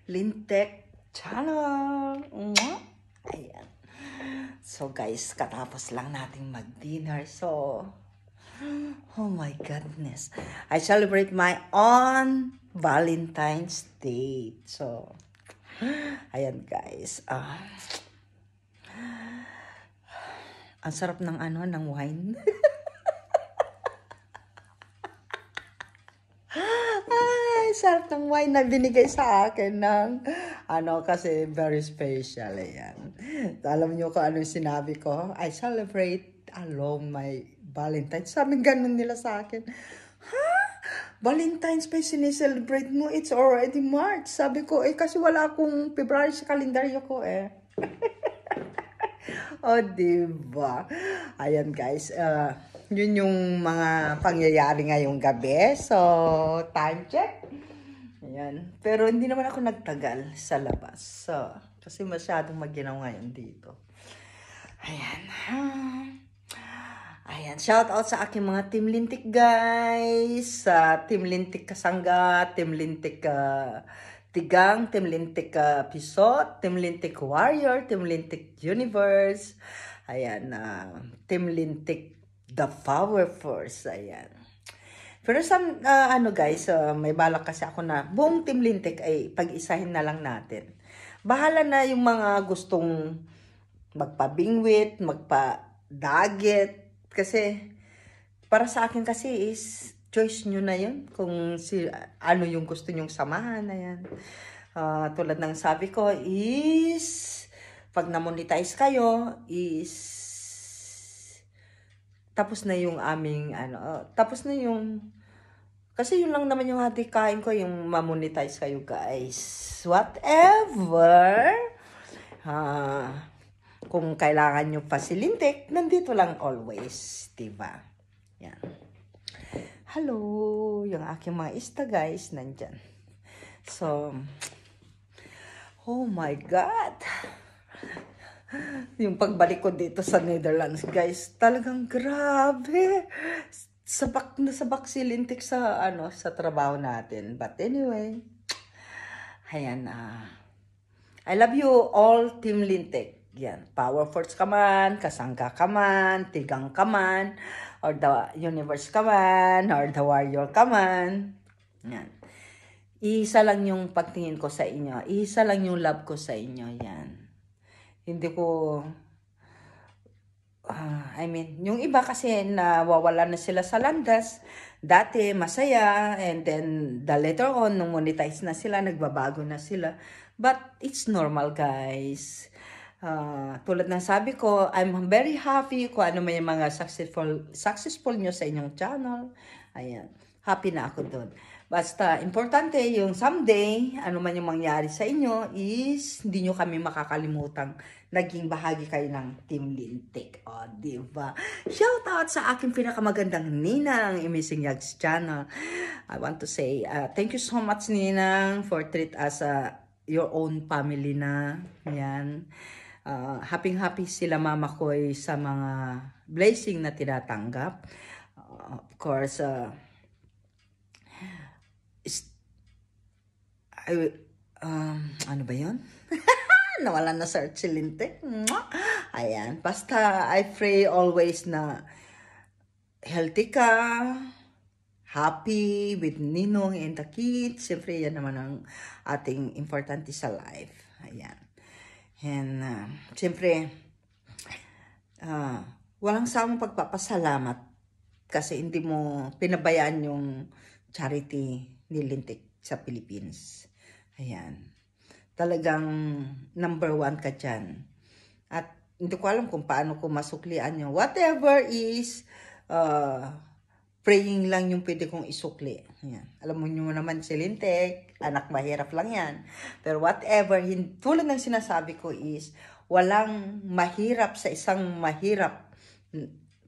Lintek Channel. Ayan. So guys, katapos lang nating mag-dinner. So, oh my goodness. I celebrate my own Valentine's Day. So, ayan guys. Ang sarap ng ng wine. Ay, sarap ng wine na binigay sa akin ng kasi very special. Ayan. Alam niyo kung ano yung sinabi ko? I celebrate alone my Valentine's. Sabi ganun nila sa akin. Ha? Valentine's pa sinicelebrate mo? It's already March. Sabi ko, kasi wala akong February sa kalendaryo ko O, diba? Ayan, guys. Yun yung mga pangyayari ngayong gabi. So, time check. Ayan. Pero hindi naman ako nagtagal sa labas. So, kasi masyadong maginaw ngayon dito. Ayan. Ayan. Shout out sa aking mga Team Lintik, guys. Team Lintik Kasangga, Team Lintik Tigang, Team Lintik Pisot, Team Lintik Warrior, Team Lintik Universe, ayan, Team Lintik The Power Force, ayan. Pero guys, may balak kasi ako na buong Team Lintik ay pag-isahin na lang natin. Bahala na yung mga gustong magpabingwit, magpa-daget, kasi para sa akin kasi is choice nyo na yun kung ano yung gusto nyong samahan na yan. Tulad ng sabi ko is pag na-monetize kayo is tapos na yung aming tapos na yung kasi yun lang naman yung hatikain ko, yung ma-monetize kayo guys. Whatever. Kung kailangan nyo pa si Lintik, nandito lang always, diba? Yan. Hello, yung aking mga ista guys, nandyan. So, oh my God. Yung pagbalik ko dito sa Netherlands guys, talagang grabe. Sabak na sabak si Lintik sa, sa trabaho natin. But anyway, ayan, I love you all, Team Lintik. Yan, Power Force ka man, Kasangga ka man, Tigang ka man, or the Universe ka man, or the Warrior ka man. Yan. Isa lang yung pagtingin ko sa inyo. Isa lang yung love ko sa inyo. Yan. Hindi ko, yung iba kasi nawawala na sila sa landas. Dati masaya, and then the later on, nung monetize na sila, nagbabago na sila. But it's normal guys. Tulad ng sabi ko, I'm very happy kung ano may mga successful nyo sa inyong channel. Ayan, happy na ako doon. Basta, importante yung someday, ano man yung mangyari sa inyo, is hindi nyo kami makakalimutang naging bahagi kayo ng Team Lintik. O, diba? Shout out sa aking pinakamagandang Ninang Amazing Yags channel. I want to say, thank you so much Ninang for treat us your own family na. Yan. Happy sila mama ko sa mga blessing na tinatanggap. Of course, ano ba yun? Nawala na search si Lintik. Ayan. Basta, I pray always na healthy ka, happy with Ninong and the kids. Siyempre, yan naman ang ating importante sa life. Ayan. And, siyempre, walang samang pagpapasalamat kasi hindi mo pinabayaan yung charity ni Lintik sa Philippines. Ayan. Talagang number 1 ka dyan. At hindi ko alam kung paano ko masuklian yung whatever is, praying lang yung pwede kong isukli. Ayan. Alam mo nyo naman si Lintik, anak mahirap lang yan. Pero whatever, tulad ng sinasabi ko is, walang mahirap sa isang mahirap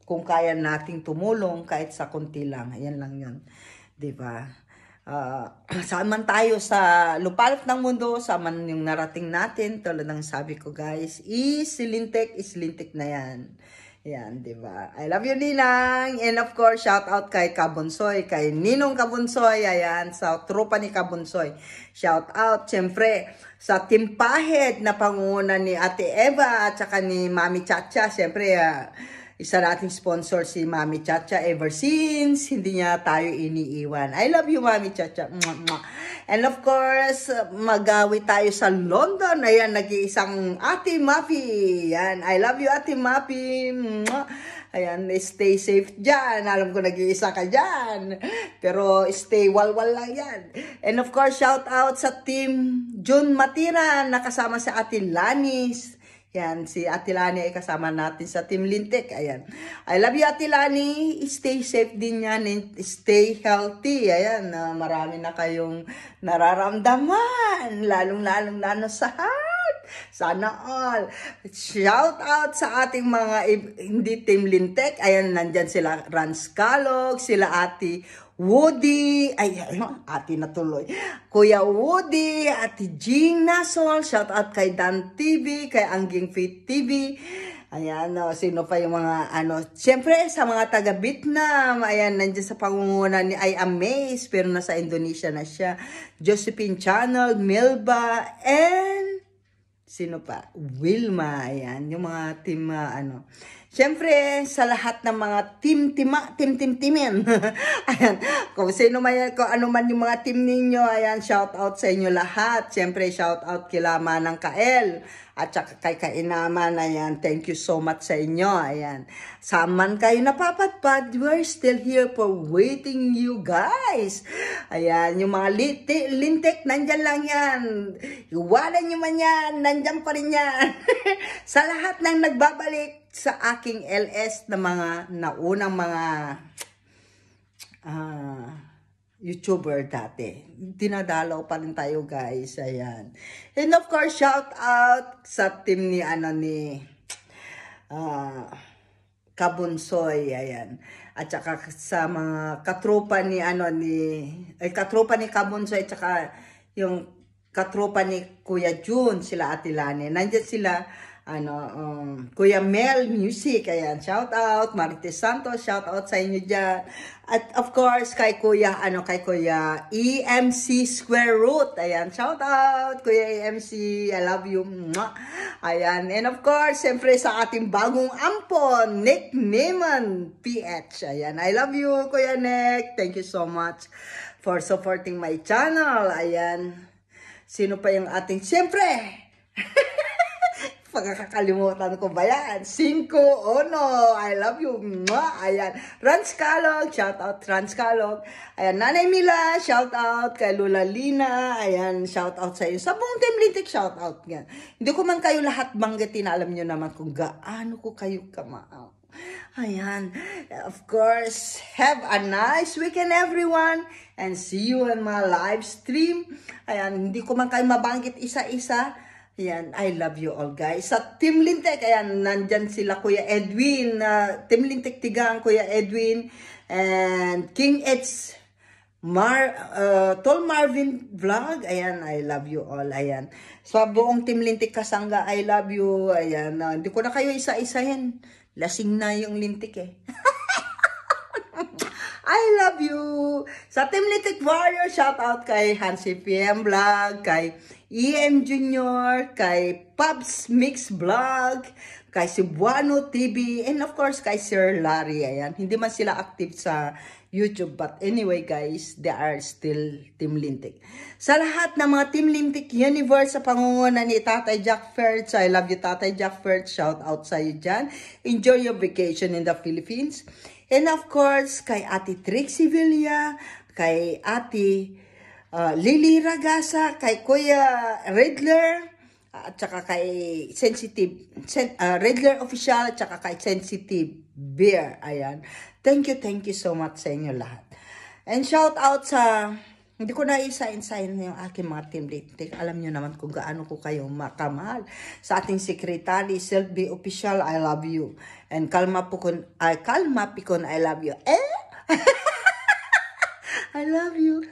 kung kaya nating tumulong kahit sa konti lang. Ayan lang yun. Diba? Saan man tayo sa lupalop ng mundo, saan man yung narating natin, tulad ng sabi ko guys, si Lintik na yan. Yan, di ba? I love you, Ninang. And of course, shout out kay Kabunsoy, kay Ninong Kabunsoy. Ayan, sa tropa ni Kabunsoy. Shout out, siyempre, sa timpahid na panguna ni Ate Eva at saka ni Mami Chacha. Siyempre, isa nating sponsor si Mami Chacha ever since hindi niya tayo iniiwan. I love you, Mami Chacha. And of course, magawi tayo sa London. Ayan, nag-iisang Ate Mapi. Yan, I love you, Ate Mapi. Ayan, stay safe dyan. Alam ko nag-iisa ka dyan. Pero stay walwal lang yan. And of course, shout out sa team June Matiran, nakasama sa Ate Lanis. Yan, si Ate Lani ay kasama natin sa Team Lintik. Ayan. I love you, Ate Lani. Stay safe din yan and stay healthy. Ayan, marami na kayong nararamdaman. Lalong-lalong lalo sa heart. Sana all. Shout out sa ating mga hindi Team Lintik. Ayan, nandyan sila Rans Calog, sila Ate Woody, ay, ate natuloy. Kuya Woody, Ate Jing Nasol, shout out kay Dan TV, kay Angging Fit TV. Ayan, sino pa yung mga, siyempre sa mga taga Vietnam, ayan, nandiyan sa pangunguna ni I Amaze, pero nasa Indonesia na siya. Josephine Channel, Melba, and sino pa? Wilma, ayan, yung mga team, Siyempre, sa lahat ng mga team-teamin. Ayan, kung sino man yan, kung ano man yung mga team ninyo, ayan, shout out sa inyo lahat. Siyempre, shout out kila Manang Kael. At saka kay Kainaman, ayan, thank you so much sa inyo, ayan. Saan man kayo napapadpad, we're still here for waiting you guys. Ayan, yung mga lintik, nandyan lang yan. Iwanan nyo man yan, nandyan pa rin yan. Sa lahat ng nagbabalik sa aking LS na mga naunang mga YouTuber dati. Dinadalaw pa rin tayo, guys. Ayan. And of course, shout out sa team ni Kabunsoy. Ayan. At saka sa mga katropa ni katropa ni Kabunsoy at saka yung katropa ni Kuya June, sila Ate Lani. Nandiyan sila Kuya Mel Music, ayan, shout out, Marites Santos, shout out sa inyo dyan. At of course, kay Kuya EMC Square Root, ayan, shout out, Kuya EMC, I love you, ayan, and of course, siyempre sa ating bagong ampon, Nick Neyman, PH, ayan, I love you, Kuya Nick, thank you so much for supporting my channel, ayan, sino pa yung ating, siyempre, pagkakalimutan ko ba yan? 5 Ono, I love you. Ayan, Rans Calog, shout out Rans Calog. Ayan, Nanay Mila, shout out kay Lula Lina. Ayan, shout out sa iyo. Sa buong Team Lintik, shout out yan. Hindi ko man kayo lahat banggitin, alam nyo naman kung gaano ko kayo kamaaw. Ayan, of course, have a nice weekend everyone and see you in my live stream. Ayan, hindi ko man kayo mabanggit isa-isa. Ayan, I love you all guys. Sa Team Lintik, ayan, nandyan sila Kuya Edwin, Team Lintik Tigang, Kuya Edwin, and King Ed's Tol Marvin Vlog, ayan, I love you all, ayan. Sa buong Team Lintik Kasangga, I love you, ayan, hindi ko na kayo isa-isahin, lasing na yung Lintik eh. I love you. Sa Team Lintik Warrior, shout out kay Hansi PM Vlog, kay EM Junior, kay Pubs Mix Vlog, kay Cebuano TV, and of course kay Sir Larry. Ayan, hindi man sila active sa YouTube, but anyway guys, they are still Team Lintik. Sa lahat ng mga Team Lintik Universe sa pangunguna ni Tatay Jack Fertz, I love you Tatay Jack Fertz, shout out sa iyo dyan. Enjoy your vacation in the Philippines. And of course, kay Ate Trixie Villa, kay Ate Lily Ragasa, kay Kuya Redler, at saka kay Redler Official, at saka kay Sensitive Beer. Ayan. Thank you so much sa inyo lahat. And shout out sa, hindi ko na isa-insign yung aking mga Team Lintik. Alam nyo naman kung gaano ko kayo makamahal. Sa ating secretary, Selby Official, I love you. And Kalma Pikon, I love you. I love you.